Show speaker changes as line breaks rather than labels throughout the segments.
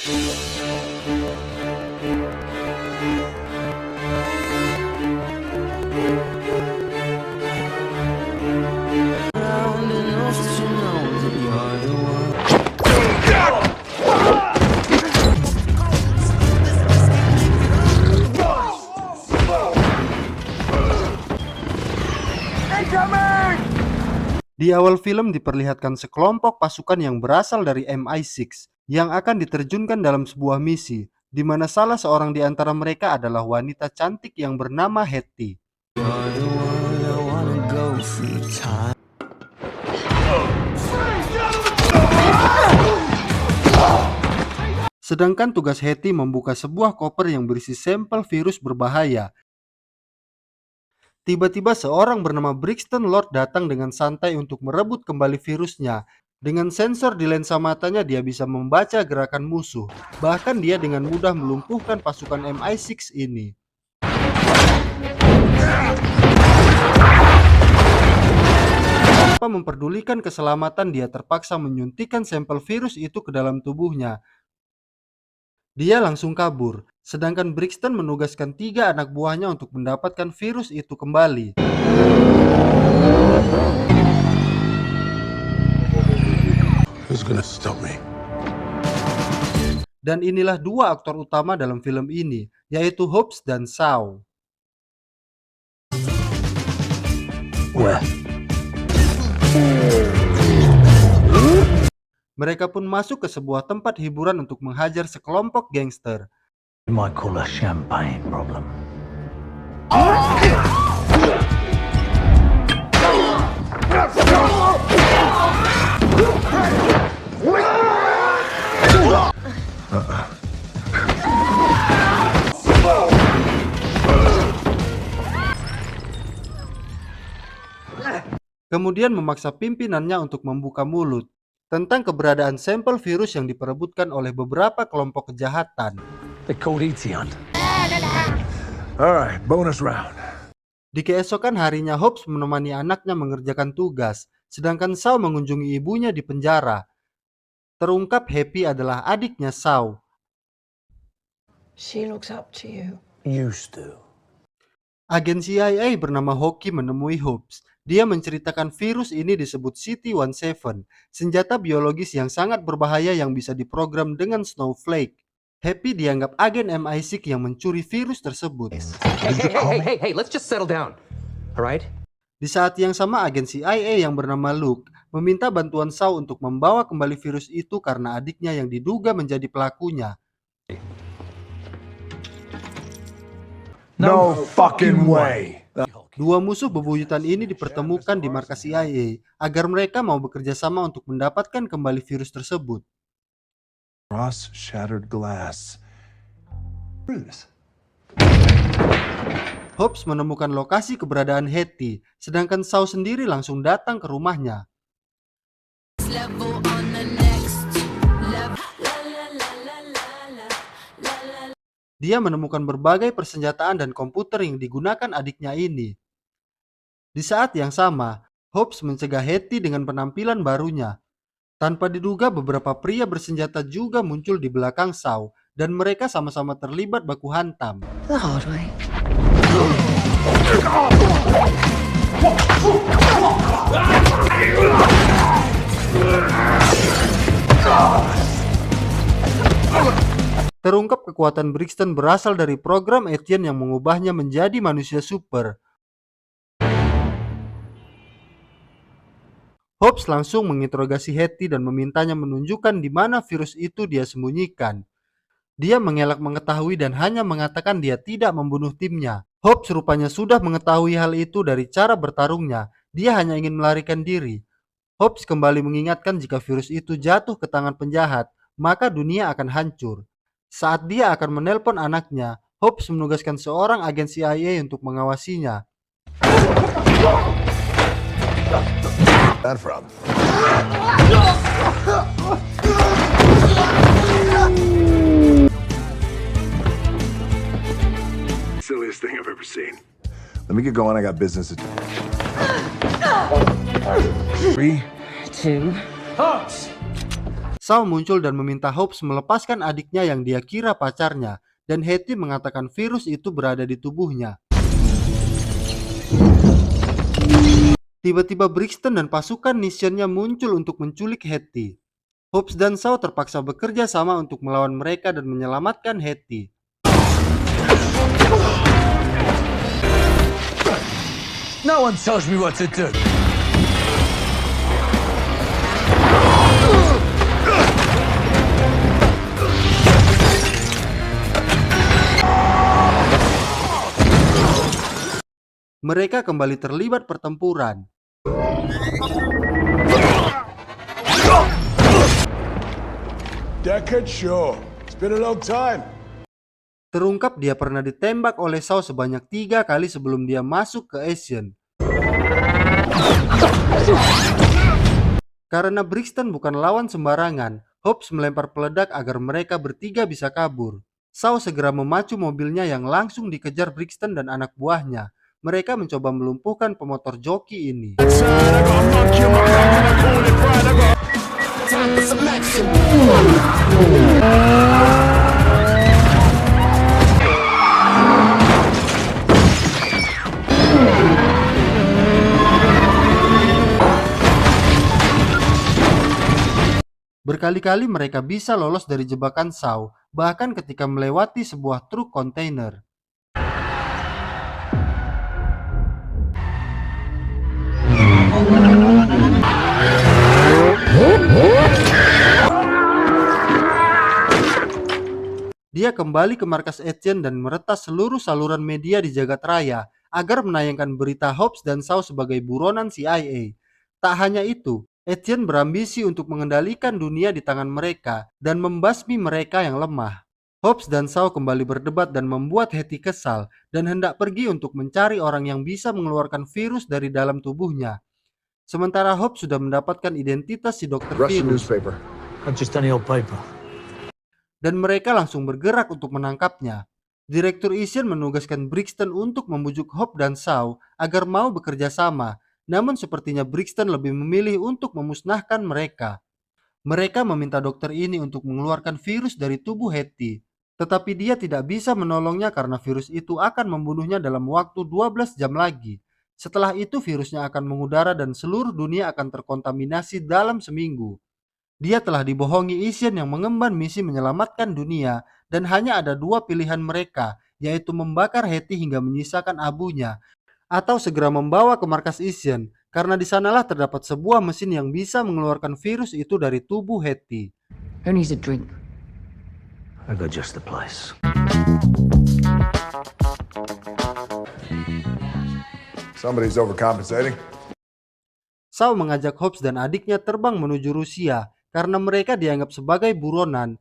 Di awal film diperlihatkan sekelompok pasukan yang berasal dari MI6 yang akan diterjunkan dalam sebuah misi, di mana salah seorang di antara mereka adalah wanita cantik yang bernama Hetty. Sedangkan tugas Hetty membuka sebuah koper yang berisi sampel virus berbahaya. Tiba-tiba seorang bernama Brixton Lord datang dengan santai untuk merebut kembali virusnya. Dengan sensor di lensa matanya dia bisa membaca gerakan musuh. Bahkan dia dengan mudah melumpuhkan pasukan MI6 ini. Tanpa memperdulikan keselamatan, dia terpaksa menyuntikkan sampel virus itu ke dalam tubuhnya. Dia langsung kabur, sedangkan Brixton menugaskan 3 anak buahnya untuk mendapatkan virus itu kembali.
Who's gonna stop me?
Dan inilah 2 aktor utama dalam film ini, yaitu Hobbs dan Shaw. Mereka pun masuk ke sebuah tempat hiburan untuk menghajar sekelompok gangster.
You might call a champagne problem.
Kemudian memaksa pimpinannya untuk membuka mulut tentang keberadaan sampel virus yang diperebutkan oleh beberapa kelompok kejahatan.
They're called Etienne.
Alright, bonus round.
Di keesokan harinya, Hobbs menemani anaknya mengerjakan tugas, sedangkan Shaw mengunjungi ibunya di penjara. Terungkap Happy adalah adiknya Shaw.
She looks up to you.
Used to.
Agen CIA bernama Hockey menemui Hobbs. Dia menceritakan virus ini disebut CT-17, senjata biologis yang sangat berbahaya yang bisa diprogram dengan snowflake. Happy dianggap agen MI6 yang mencuri virus tersebut.
Hey, let's just settle down. Alright?
Di saat yang sama, agen CIA yang bernama Luke meminta bantuan Shaw untuk membawa kembali virus itu karena adiknya yang diduga menjadi pelakunya.
No fucking way.
2 musuh bebuyutan ini dipertemukan di markas CIA agar mereka mau bekerja sama untuk mendapatkan kembali virus tersebut.
Ross shattered glass.
Hobbs menemukan lokasi keberadaan Hetty, sedangkan Shaw sendiri langsung datang ke rumahnya. Dia menemukan berbagai persenjataan dan komputer yang digunakan adiknya ini. Di saat yang sama, Hobbs mencegah Hetty dengan penampilan barunya. Tanpa diduga, beberapa pria bersenjata juga muncul di belakang Shaw, dan mereka sama-sama terlibat baku hantam.
The hard way.
Terungkap kekuatan Brixton berasal dari program Etienne yang mengubahnya menjadi manusia super. Hobbs langsung menginterogasi Hetty dan memintanya menunjukkan di mana virus itu dia sembunyikan. Dia mengelak mengetahui dan hanya mengatakan dia tidak membunuh timnya. Hobbs rupanya sudah mengetahui hal itu dari cara bertarungnya. Dia hanya ingin melarikan diri. Hobbs kembali mengingatkan jika virus itu jatuh ke tangan penjahat, maka dunia akan hancur. Saat dia akan menelpon anaknya, Hobbs menugaskan seorang agen CIA untuk mengawasinya.
That from? Silliest thing I've ever seen. Let me get going. I got business to do. 3,
2.
Shaw muncul dan meminta Hobbs melepaskan adiknya yang dia kira pacarnya, dan Hetty mengatakan virus itu berada di tubuhnya. Tiba-tiba Brixton dan pasukan Nissionnya muncul untuk menculik Hetty. Hobbs dan Shaw terpaksa bekerja sama untuk melawan mereka dan menyelamatkan Hetty.
No one tells me what to do.
Mereka kembali terlibat pertempuran.
Deckard, sure. It's been a long time.
Terungkap dia pernah ditembak oleh Shaw sebanyak 3 kali sebelum dia masuk ke Asien. Karena Brixton bukan lawan sembarangan, Hobbs melempar peledak agar mereka bertiga bisa kabur. Shaw segera memacu mobilnya yang langsung dikejar Brixton dan anak buahnya. Mereka mencoba melumpuhkan pemotor joki ini. Berkali-kali mereka bisa lolos dari jebakan Shaw, bahkan ketika melewati sebuah truk kontainer. Dia kembali ke markas Etienne dan meretas seluruh saluran media di jagat raya agar menayangkan berita Hobbs dan Shaw sebagai buronan CIA. Tak hanya itu, Etienne berambisi untuk mengendalikan dunia di tangan mereka dan membasmi mereka yang lemah. Hobbs dan Shaw kembali berdebat dan membuat Hetty kesal dan hendak pergi untuk mencari orang yang bisa mengeluarkan virus dari dalam tubuhnya. Sementara Hobbs sudah mendapatkan identitas si dokter
Russian
virus.
newspaper.
Just any old paper.
Dan mereka langsung bergerak untuk menangkapnya. Direktur Asien menugaskan Brixton untuk membujuk Hobbs dan Shaw agar mau bekerja sama, namun sepertinya Brixton lebih memilih untuk memusnahkan mereka. Mereka meminta dokter ini untuk mengeluarkan virus dari tubuh Hetty, tetapi dia tidak bisa menolongnya karena virus itu akan membunuhnya dalam waktu 12 jam lagi. Setelah itu virusnya akan mengudara dan seluruh dunia akan terkontaminasi dalam seminggu. Dia telah dibohongi Asien yang mengemban misi menyelamatkan dunia dan hanya ada 2 pilihan mereka, yaitu membakar Hetty hingga menyisakan abunya atau segera membawa ke markas Asien karena di sanalah terdapat sebuah mesin yang bisa mengeluarkan virus itu dari tubuh Hetty.
Who needs a drink?
I got just the place.
Somebody's overcompensating.
Shaw mengajak Hobbs dan adiknya terbang menuju Rusia karena mereka dianggap sebagai buronan.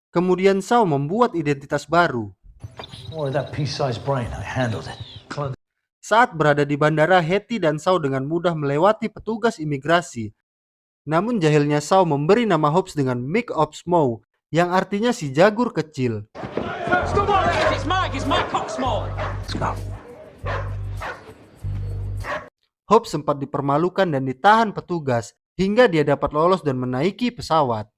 Kemudian Shaw membuat identitas baru.
More of that pea-sized brain. I handled it.
Saat berada di bandara, Hetty dan Shaw dengan mudah melewati petugas imigrasi. Namun jahilnya Shaw memberi nama Hobbs dengan Mick of Smoke, yang artinya si jagur kecil.
Let's go.
Hobbs sempat dipermalukan dan ditahan petugas hingga dia dapat lolos dan menaiki pesawat.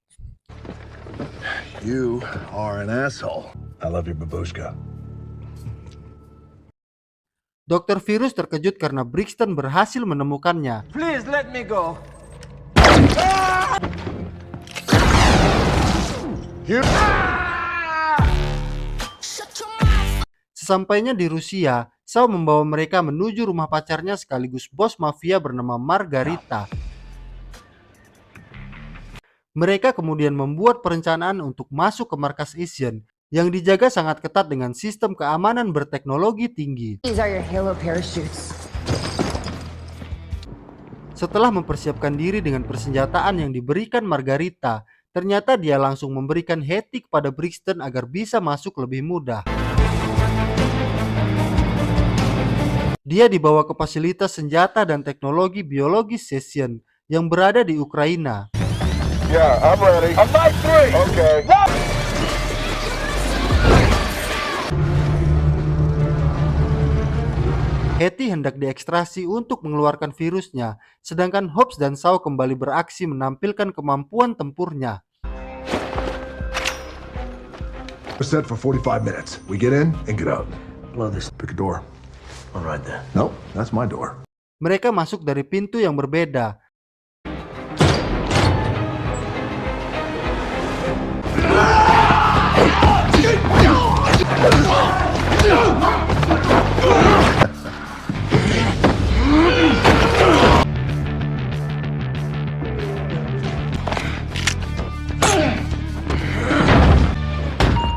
You are an asshole. I love you, babushka.
Dokter Virus terkejut karena Brixton berhasil menemukannya.
Please let me go.
Sesampainya di Rusia, Shaw membawa mereka menuju rumah pacarnya sekaligus bos mafia bernama Margarita. Mereka kemudian membuat perencanaan untuk masuk ke markas Asien yang dijaga sangat ketat dengan sistem keamanan berteknologi tinggi.
These are your Halo parachutes.
Setelah mempersiapkan diri dengan persenjataan yang diberikan Margarita, ternyata dia langsung memberikan Hetty kepada Brixton agar bisa masuk lebih mudah. Dia dibawa ke fasilitas senjata dan teknologi biologis Session yang berada di Ukraina.
Yeah, I'm ready. I'm Mike 3. Okay.
Hetty hendak diekstrasi untuk mengeluarkan virusnya, sedangkan Hobbs dan Shaw kembali beraksi menampilkan kemampuan tempurnya.
We're set for 45 minutes. We get in and get out.
Blow this.
Pick a door.
All right then.
Nope, that's my door.
Mereka masuk dari pintu yang berbeda.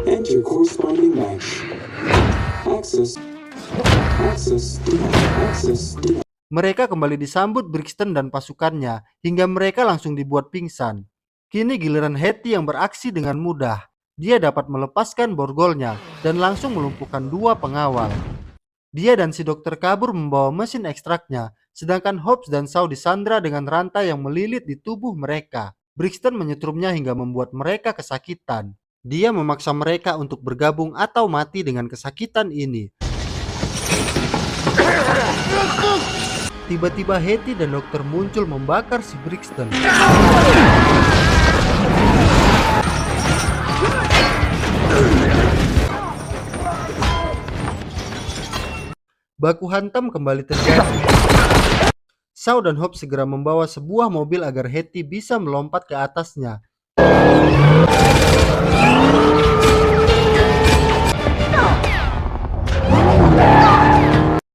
Enter corresponding match. Access.
Mereka kembali disambut Brixton dan pasukannya hingga mereka langsung dibuat pingsan. Kini giliran Hetty yang beraksi dengan mudah. Dia dapat melepaskan borgolnya dan langsung melumpuhkan 2 pengawal. Dia dan si dokter kabur membawa mesin ekstraknya, sedangkan Hobbs dan Shaw disandra dengan rantai yang melilit di tubuh mereka. Brixton menyetrumnya hingga membuat mereka kesakitan. Dia memaksa mereka untuk bergabung atau mati dengan kesakitan ini. Tiba-tiba Hetty dan dokter muncul membakar si Brixton. Baku hantam kembali terjadi. Shaw dan Hobbs segera membawa sebuah mobil agar Hetty bisa melompat ke atasnya.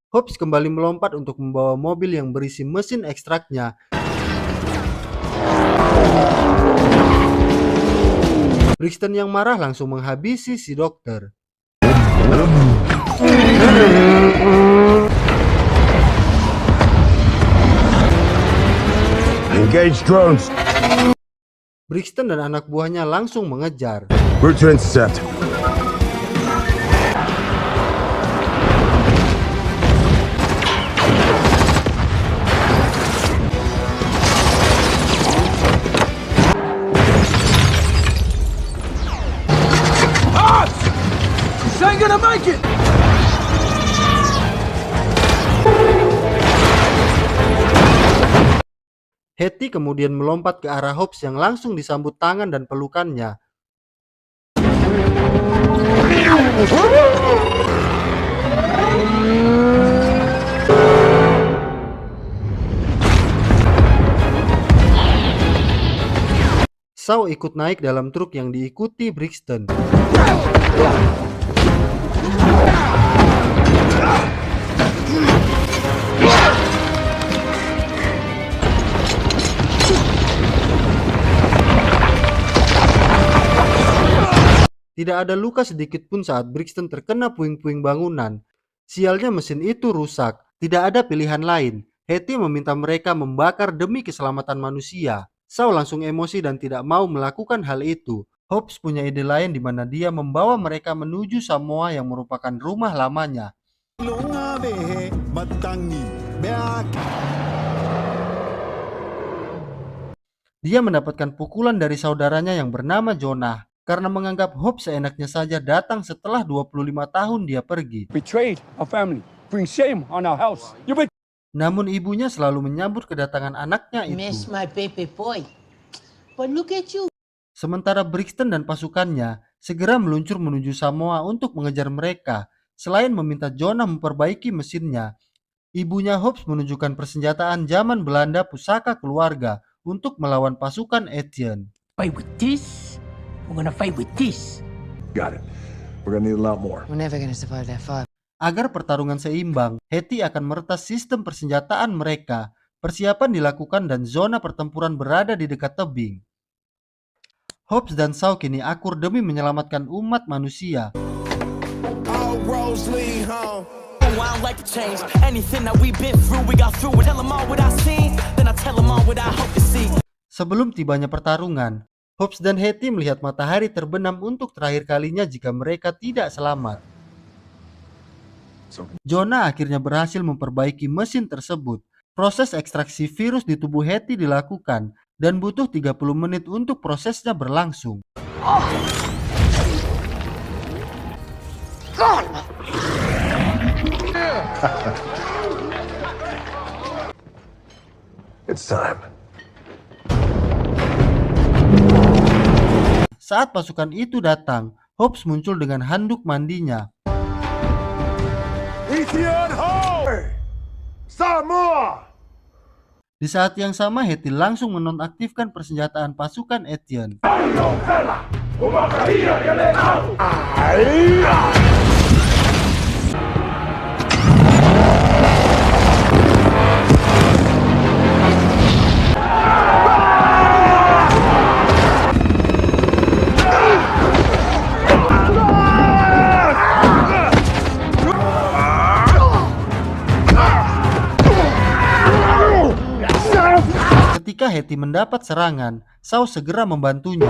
Hobbs kembali melompat untuk membawa mobil yang berisi mesin ekstraknya. Brixton yang marah langsung menghabisi si dokter.
Engage drones.
Brixton dan anak buahnya langsung mengejar.
Route to intercept.
This ain't gonna make it!
Hetty kemudian melompat ke arah Hobbs yang langsung disambut tangan dan pelukannya. Shaw ikut naik dalam truk yang diikuti Brixton. Tidak ada luka sedikit pun saat Brixton terkena puing-puing bangunan. Sialnya mesin itu rusak. Tidak ada pilihan lain. Hetty meminta mereka membakar demi keselamatan manusia. Shaw langsung emosi dan tidak mau melakukan hal itu. Hobbs punya ide lain di mana dia membawa mereka menuju Samoa yang merupakan rumah lamanya. Dia mendapatkan pukulan dari saudaranya yang bernama Jonah karena menganggap Hobbs seenaknya saja datang setelah 25 tahun dia pergi.
Betrayed our family, bring shame on our house.
Namun ibunya selalu menyambut kedatangan anaknya itu.
Miss my baby boy. But look at you.
Sementara Brixton dan pasukannya segera meluncur menuju Samoa untuk mengejar mereka. Selain meminta Jonah memperbaiki mesinnya, ibunya Hobbs menunjukkan persenjataan zaman Belanda pusaka keluarga untuk melawan pasukan Etienne.
Fight with this. We're gonna fight with this.
Got it. We're gonna need a lot more.
We're never gonna survive that far.
Agar pertarungan seimbang, Hetty akan meretas sistem persenjataan mereka. Persiapan dilakukan dan zona pertempuran berada di dekat tebing. Hobbs dan Shaw kini akur demi menyelamatkan umat manusia.
All roads lead home. I don't like to change. Anything that we've been through, we got through it. Tell them all what I seen, then I tell them all what I hope to see.
Sebelum tibanya pertarungan, Hobbs dan Hetty melihat matahari terbenam untuk terakhir kalinya jika mereka tidak selamat. Jonah akhirnya berhasil memperbaiki mesin tersebut. Proses ekstraksi virus di tubuh Hetty dilakukan dan butuh 30 menit untuk prosesnya berlangsung.
It's time.
Saat pasukan itu datang, Hobbs muncul dengan handuk mandinya. Di saat yang sama, Hetty langsung menonaktifkan persenjataan pasukan Etienne. Ketika Hetty mendapat serangan, Shaw segera membantunya.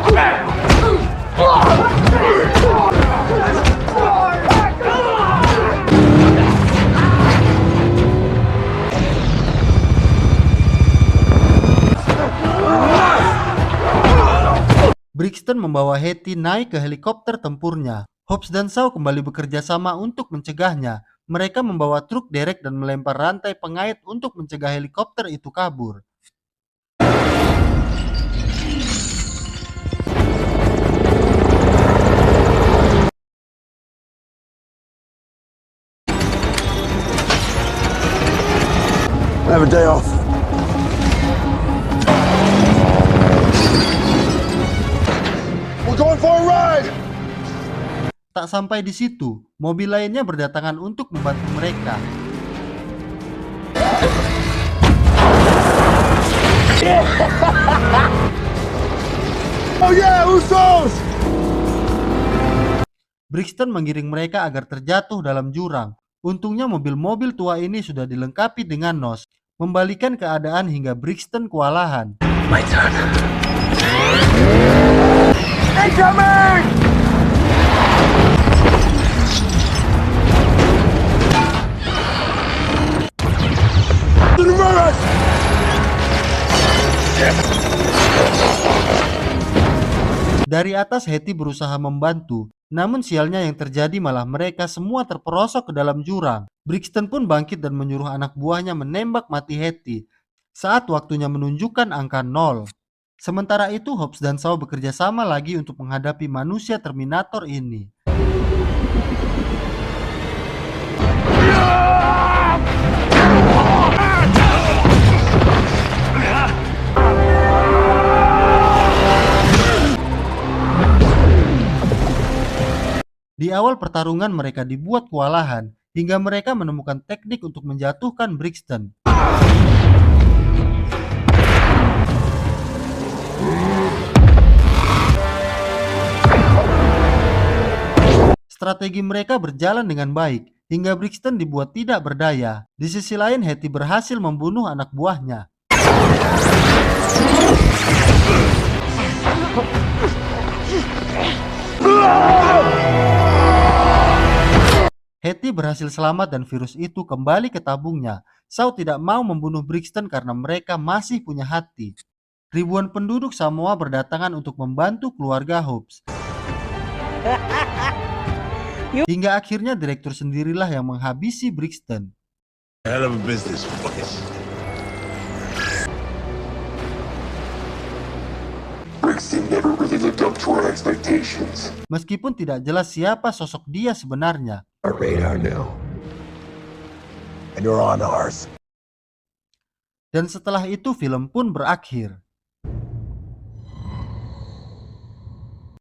Brixton membawa Hetty naik ke helikopter tempurnya. Hobbs dan Shaw kembali bekerja sama untuk mencegahnya. Mereka membawa truk derek dan melempar rantai pengait untuk mencegah helikopter itu kabur.
Have a day off. We're going for a ride.
Tak sampai di situ, mobil lainnya berdatangan untuk membantu mereka.
Oh yeah, Usos!
Brixton menggiring mereka agar terjatuh dalam jurang. Untungnya mobil-mobil tua ini sudah dilengkapi dengan nos, membalikan keadaan hingga Brixton kewalahan.
My turn.
Incoming! To the mirrors!
Dari atas Hetty berusaha membantu, namun sialnya yang terjadi malah mereka semua terperosok ke dalam jurang. Brixton pun bangkit dan menyuruh anak buahnya menembak mati Hetty saat waktunya menunjukkan angka 0. Sementara itu Hobbs dan Shaw bekerja sama lagi untuk menghadapi manusia Terminator ini. Di awal pertarungan mereka dibuat kewalahan hingga mereka menemukan teknik untuk menjatuhkan Brixton. Strategi mereka berjalan dengan baik hingga Brixton dibuat tidak berdaya. Di sisi lain, Hetty berhasil membunuh anak buahnya. Hetty berhasil selamat dan virus itu kembali ke tabungnya. Shaw tidak mau membunuh Brixton karena mereka masih punya hati. Ribuan penduduk Samoa berdatangan untuk membantu keluarga Hobbs. Hingga akhirnya direktur sendirilah yang menghabisi Brixton.
Hell of a business, boys.
Brixton never really lived up to our expectations.
Meskipun tidak jelas siapa sosok dia sebenarnya.
Our radar now.
And you're on ours.
Dan setelah itu film pun berakhir.